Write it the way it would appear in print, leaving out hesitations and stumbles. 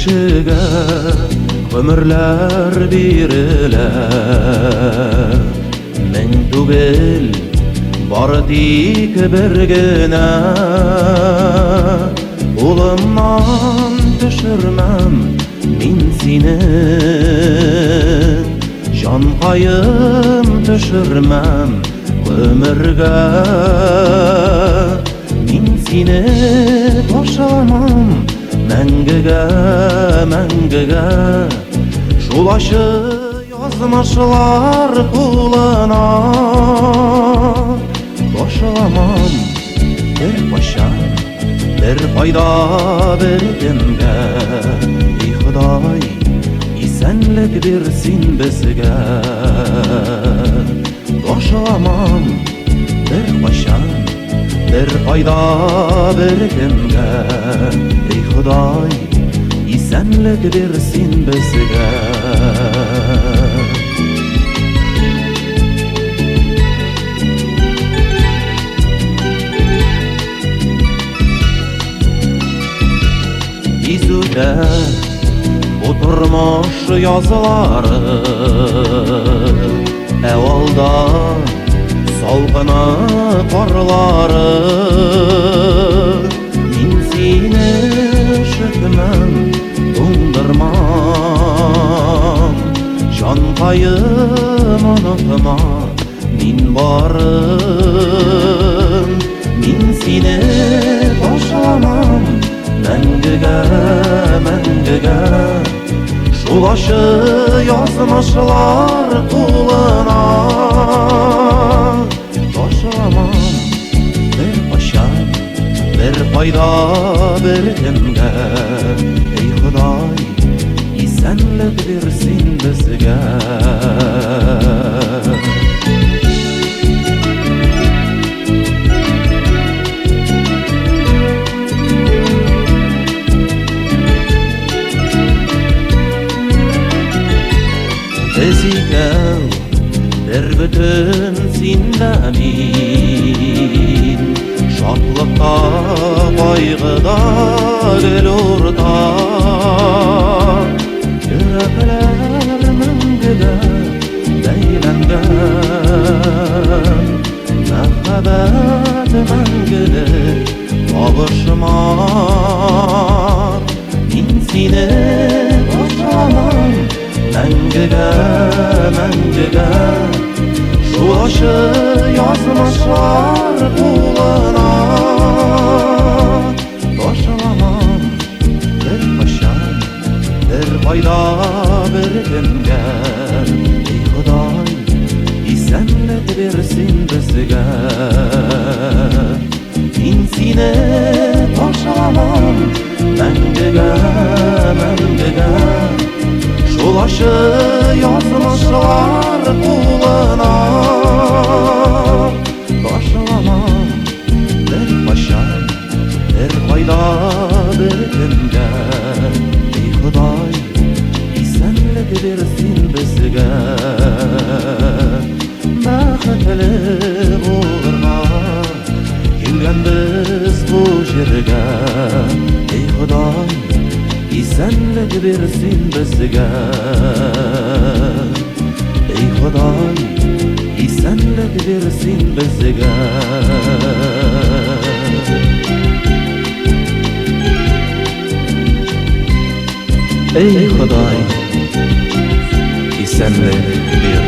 kişiga ömürler biriler. Men tugel bar dik birgina, ulumdan düşürmem min seni. Can payım düşürmem ömürge, min seni taşlamam mengege mengege. Şulaşı yazmışlar kuluna, taşlamam bir başa bir fayda berdimge. Ey Huday isenlik birsin bizge, taşlamam bir başa bir fayda berdimge. Ey Huday isenlik birsin bizge. Yüzüde oturmuş yazıları, evalda salgını karları. Min seni üşütmem, dondurmam. Can payım unutma min barım. Min seni taşlamam mengege mengege. Şulaşı yazmışlar kuluna, taşlamam bir başa bir fayda berdimge. Ey Huday isenlik birsin bizge. Ezikel bir bütün sindemin, şatlıkta kaygıda gel orta. Yürekler mengege beylengen, mehabbet mengege kavuşmak. Min seni taşlamam mengege mengege. Şulaşı yazmışlar kuluna, taşlamam bir başa bir fayda berdimge. Ey Huday isenlik birsin bizge. Min seni taşlamam mengege mengege. Şulaşı yazmışlar kuluna, taşlamam bir başa bir fayda berdimge. Ey Huday isenlik birsin bizge. Baxtli bo'lurga kelganbiz bu yerga. Ey Huday isenlik birsin bizge. Ey Huday isenlik birsin bizge. Ey Huday isenlik bir